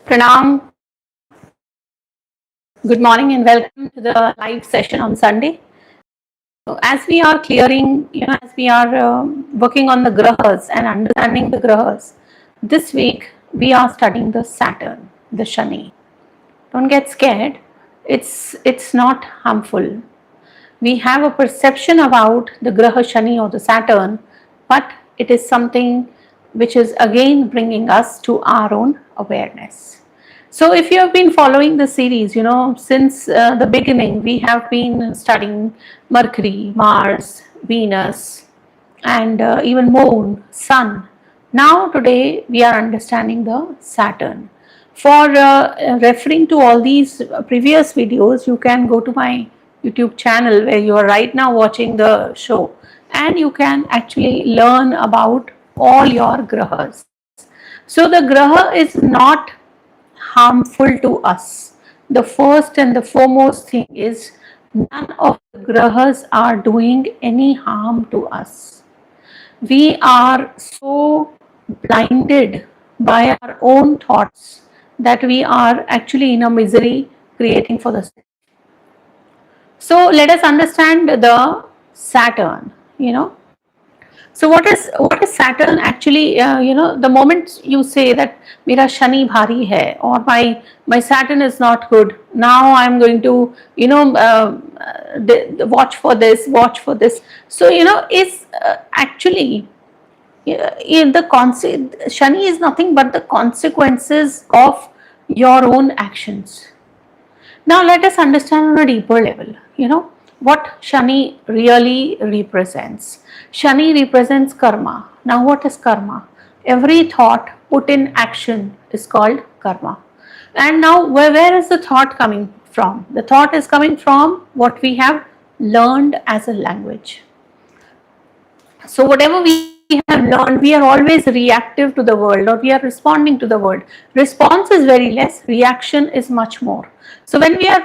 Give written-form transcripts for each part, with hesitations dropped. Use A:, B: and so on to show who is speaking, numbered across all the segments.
A: Pranam, good morning and welcome to the live session on Sunday. So as we are clearing, as we are working on the grahas and understanding the grahas, this week we are studying the Saturn, the Shani. Don't get scared. It's not harmful. We have a perception about the Graha Shani or the Saturn, but it is something which is again bringing us to our own awareness. So, if you have been following the series, since the beginning, we have been studying Mercury, Mars, Venus, and even Moon, Sun. Now, today, we are understanding the Saturn. For referring to all these previous videos, you can go to my YouTube channel where you are right now watching the show, and you can actually learn about all your grahas. So, the graha is not harmful to us. The first and the foremost thing is none of the grahas are doing any harm to us. We are so blinded by our own thoughts that we are actually in a misery creating for the self. So let us understand the Saturn. So what is Saturn actually? The moment you say that मेरा शनि भारी है or my Saturn is not good, now I'm going to watch for this. So is actually in the Shani is nothing but the consequences of your own actions. Now let us understand on a deeper level, what Shani really represents. Shani represents karma. Now what is karma? Every thought put in action is called karma. And now where is the thought coming from? The thought is coming from what we have learned as a language. So whatever we have learned, we are always reactive to the world, or we are responding to the world. Response is very less, reaction is much more. So when we are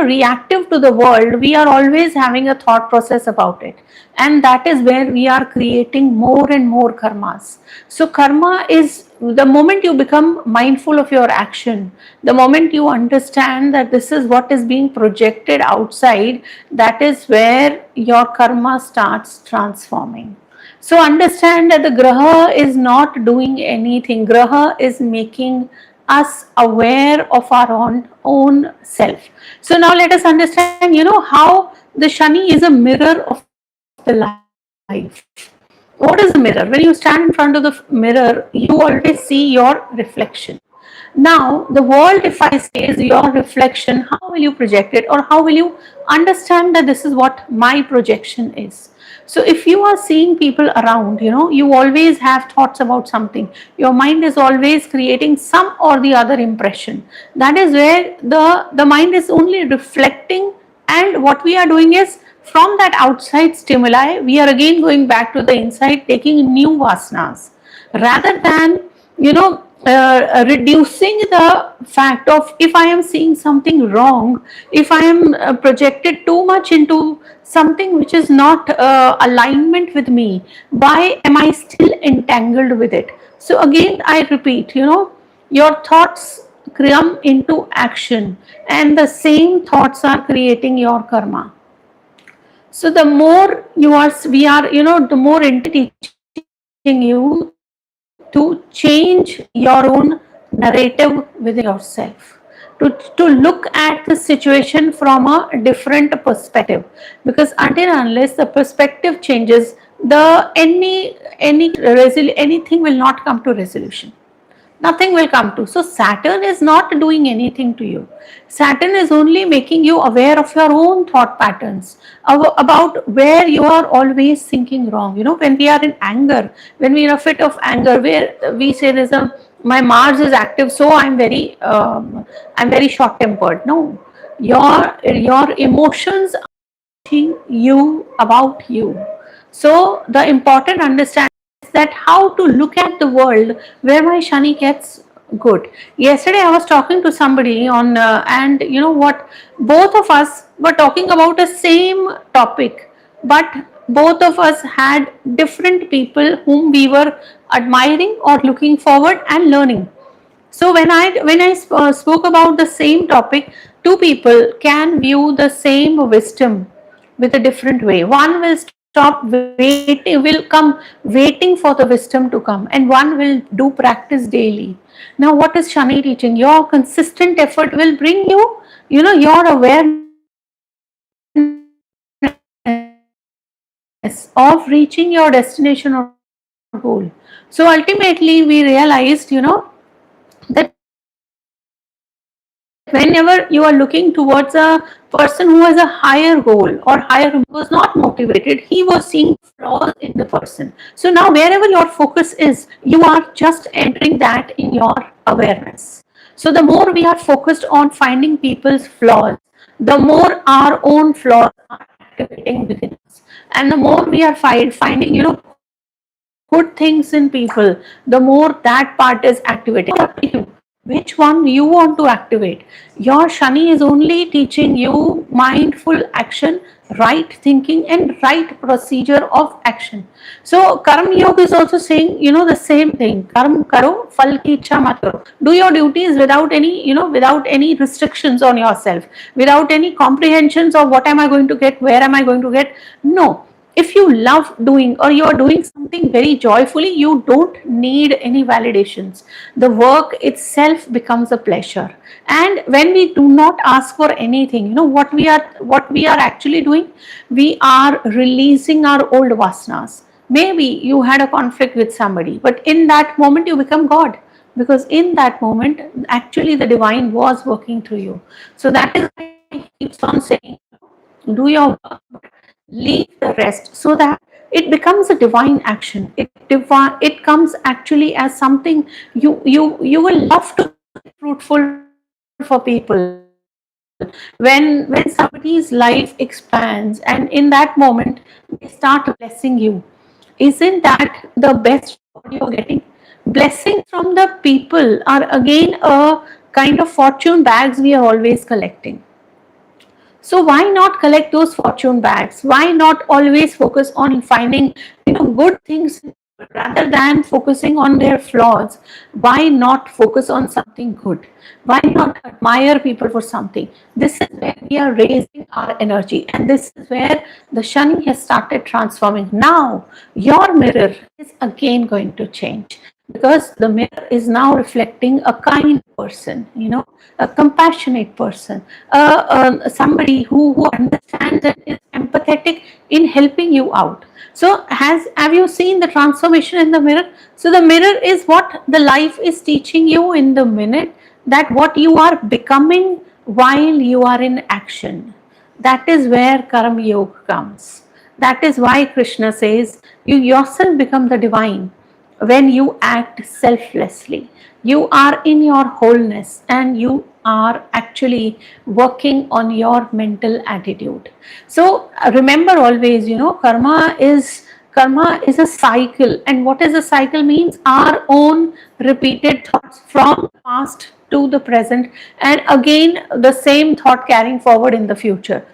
A: reactive to the world, we are always having a thought process about it, and that is where we are creating more and more karmas. So karma is the moment you become mindful of your action, the moment you understand that this is what is being projected outside, that is where your karma starts transforming. So understand that the graha is not doing anything. Graha is making us aware of our own self. So now let us understand, how the Shani is a mirror of the life. What is a mirror? When you stand in front of the mirror, you always see your reflection. Now, the world, if I say, is your reflection, how will you project it, or how will you understand that this is what my projection is? So, if you are seeing people around, you always have thoughts about something. Your mind is always creating some or the other impression. That is where the mind is only reflecting, and what we are doing is from that outside stimuli, we are again going back to the inside, taking new vasanas rather than reducing the fact of if I am seeing something wrong, if I am projected too much into something which is not alignment with me, why am I still entangled with it? So again I repeat, your thoughts come into action, and the same thoughts are creating your karma. So the more we are, the more teaching you to change your own narrative within yourself, to look at the situation from a different perspective, because until and unless the perspective changes, the anything will not come to resolution. Nothing will come to. So Saturn is not doing anything to you. Saturn is only making you aware of your own thought patterns, about where you are always thinking wrong. When we are in anger, when we are in a fit of anger, where we say there's my Mars is active, so I'm very short tempered. No, your emotions are teaching you about you. So the important understanding that how to look at the world where my Shani gets good. Yesterday I was talking to somebody on and you know what, both of us were talking about the same topic, but both of us had different people whom we were admiring or looking forward and learning. So when I spoke about the same topic, two people can view the same wisdom with a different way. One will stop waiting, will come waiting for the wisdom to come, and one will do practice daily. Now, what is Shani teaching? Your consistent effort will bring you know, your awareness of reaching your destination or goal. So ultimately, we realized, that whenever you are looking towards a person who has a higher goal or higher ambition, he was seeing flaws in the person. So now wherever your focus is, you are just entering that in your awareness. So the more we are focused on finding people's flaws, the more our own flaws are activating within us, and the more our own flaws are activating within us, and the more we are finding good things in people, the more that part is activating. Now it's up to you which one you want to activate. Your Shani is only teaching you mindful action, right thinking, and right procedure of action. So Karma Yoga is also saying, the same thing. Karm karo, fal ki ichha mat karo. Do your duties without any, without any restrictions on yourself, without any comprehensions of what am I going to get, where am I going to get. No, if you love doing, or you are doing something very joyfully, you don't need any validations. The work itself becomes a pleasure. And when we do not ask for anything, what we are actually doing, we are releasing our old vasanas. Maybe you had a conflict with somebody, but in that moment you become God, because in that moment actually the divine was working through you. So that is why he keeps on saying, do your work, leave the rest, so that it becomes a divine action. It comes actually as something you will love to make it fruitful for people. When somebody's life expands, and in that moment they start blessing you, isn't that the best reward you are getting? Blessings from the people are again a kind of fortune bags we are always collecting. So why not collect those fortune bags? Why not always focus on finding, good things in people rather than focusing on their flaws? Why not focus on something good? Why not admire people for something? This is where we are raising our energy, and this is where the Shani has started transforming. Now your mirror is again going to change, because the mirror is now reflecting a kind person, a compassionate person, somebody who understands and is empathetic in helping you out. So have you seen the transformation in the mirror? So the mirror is what the life is teaching you in the minute, that what you are becoming while you are in action. That is where Karma Yoga comes. That is why Krishna says, you yourself become the divine when you act selflessly. You are in your wholeness, and you are actually working on your mental attitude. So remember always, karma is a cycle. And what is a cycle means? Our own repeated thoughts from the past to the present, and again the same thought carrying forward in the future.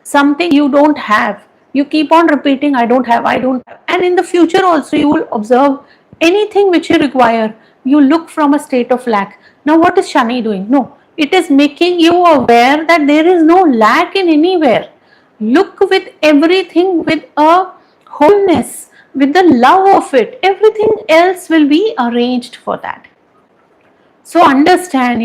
A: Something you don't have, you keep on repeating, I don't have, and in the future also you will observe anything which you require, you look from a state of lack. Now what is Shani doing? No, it is making you aware that there is no lack in anywhere. Look with everything with a wholeness, with the love of it. Everything else will be arranged for that. So understand,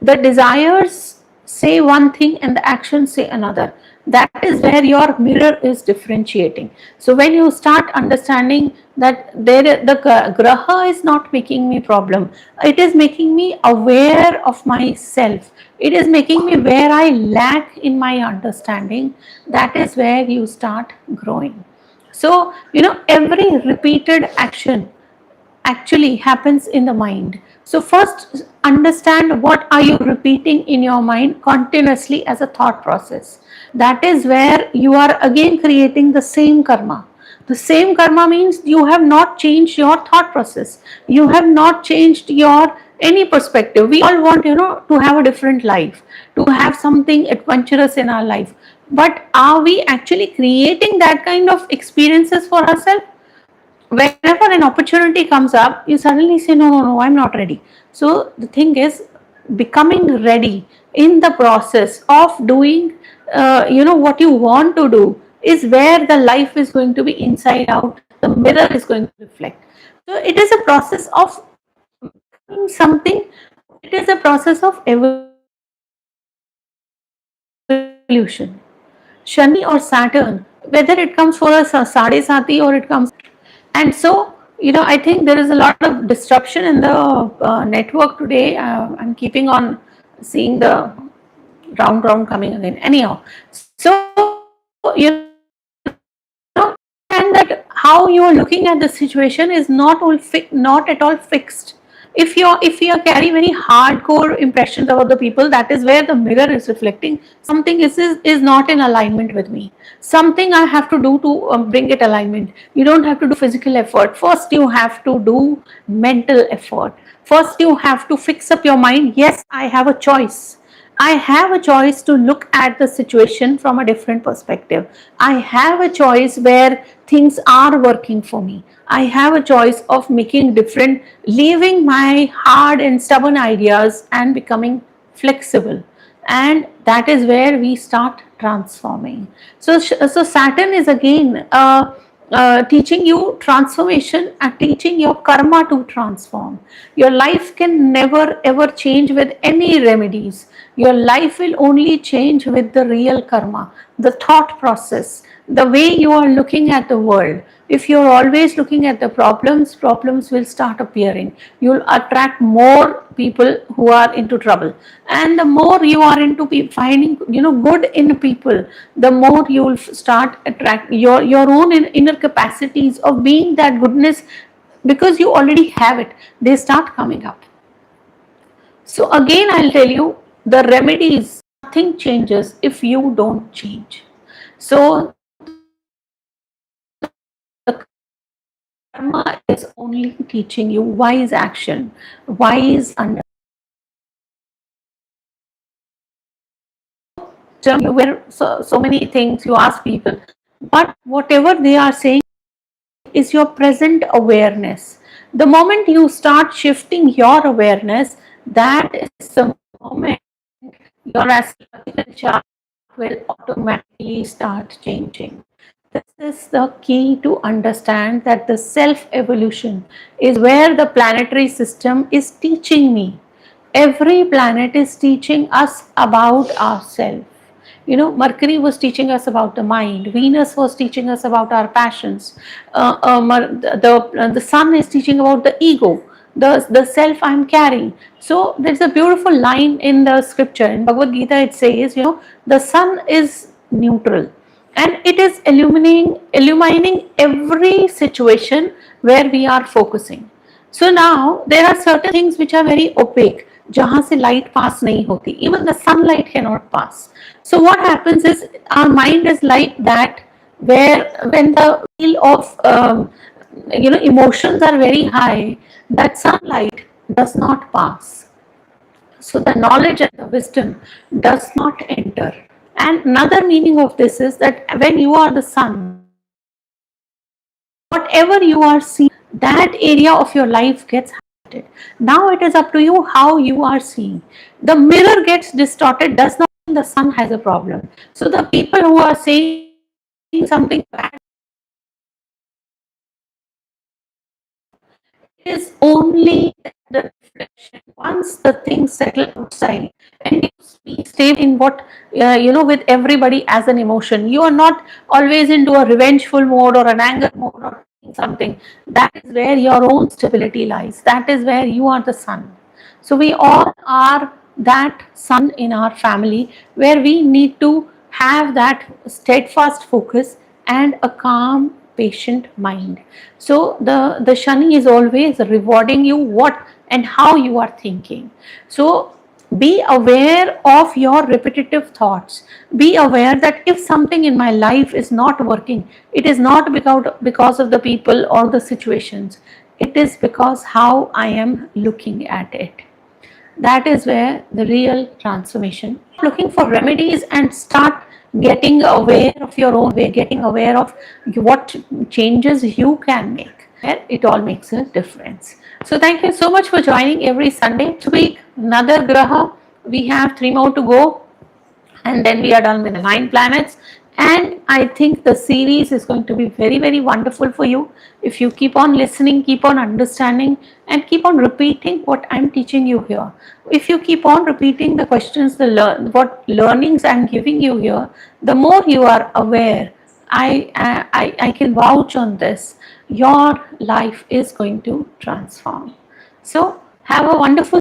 A: the desires say one thing and the actions say another. That is where your mirror is differentiating. So when you start understanding that the graha is not making me problem, it is making me aware of myself. It is making me where I lack in my understanding. That is where you start growing. So, every repeated action actually happens in the mind. So first understand, what are you repeating in your mind continuously as a thought process. That is where you are again creating the same karma. The same karma means you have not changed your thought process. You have not changed your any perspective. We all want, to have a different life, to have something adventurous in our life. But are we actually creating that kind of experiences for ourselves? whenever an opportunity comes up, you suddenly say, no, no, no, I'm not ready. So the thing is, becoming ready in the process of doing, what you want to do is where the life is going to be inside out, the mirror is going to reflect. So it is a process of something, it is a process of evolution. Shani or Saturn, whether it comes for a Sade Sati or it comes, and so, I think there is a lot of disruption in the network today. I'm keeping on seeing the round coming again. Anyhow, so, understand that how you are looking at the situation is not at all fixed. If you carry very hardcore impressions about the people, that is where the mirror is reflecting something is not in alignment with me. Something I have to do to bring it alignment. You don't have to do physical effort. First, you have to do mental effort. First, you have to fix up your mind. Yes, I have a choice. I have a choice to look at the situation from a different perspective. I have a choice where things are working for me. I have a choice of making different, leaving my hard and stubborn ideas and becoming flexible. And that is where we start transforming. So Saturn is again teaching you transformation and teaching your karma to transform. Your life can never ever change with any remedies. Your life will only change with the real karma, the thought process, the way you are looking at the world. If you're always looking at the problems will start appearing. You'll attract more people who are into trouble. And the more you are into finding, good in people, the more you'll start attract your own inner capacities of being that goodness, because you already have it. They start coming up. So again, I'll tell you, the remedy is nothing changes if you don't change. So the karma is only teaching you wise action, wise understanding. Where so many things you ask people, but whatever they are saying is your present awareness. The moment you start shifting your awareness, that is the moment your astrological chart will automatically start changing. This is the key to understand that the self evolution is where the planetary system is teaching me. Every planet is teaching us about ourselves. Mercury was teaching us about the mind. Venus was teaching us about our passions. The sun is teaching about the ego, the self I'm carrying. So there's a beautiful line in the scripture in Bhagavad Gita. It says, the sun is neutral and it is illumining every situation where we are focusing. So now there are certain things which are very opaque, जहाँ से light pass नहीं होती, even the sunlight cannot pass. So what happens is our mind is like that, where when the wheel of emotions are very high, that sunlight does not pass. So the knowledge and the wisdom does not enter. And another meaning of this is that when you are the sun, whatever you are seeing, that area of your life gets highlighted. Now it is up to you how you are seeing. The mirror gets distorted does not mean the sun has a problem. So the people who are saying something bad about you, it is only the reflection. Once the things settle outside and you stay in what, with everybody as an emotion, you are not always into a revengeful mode or an anger mode or something. That is where your own stability lies. That is where you are the sun. So we all are that sun in our family, where we need to have that steadfast focus and a calm, patient mind. So the Shani is always rewarding you what and how you are thinking. So be aware of your repetitive thoughts. Be aware that if something in my life is not working, it is not because of the people or the situations. It is because how I am looking at it. That is where the real transformation. Looking for remedies and start getting aware of your own way, getting aware of what changes you can make. where it all makes a difference. So thank you so much for joining every Sunday. Next week, another Graha. We have 3 more to go, and then we are done with the 9 planets. And I think the series is going to be very, very wonderful for you if you keep on listening, keep on understanding, and keep on repeating what I'm teaching you here. If you keep on repeating the questions, what learnings I'm giving you here, the more you are aware, I can vouch on this. Your life is going to transform. So have a wonderful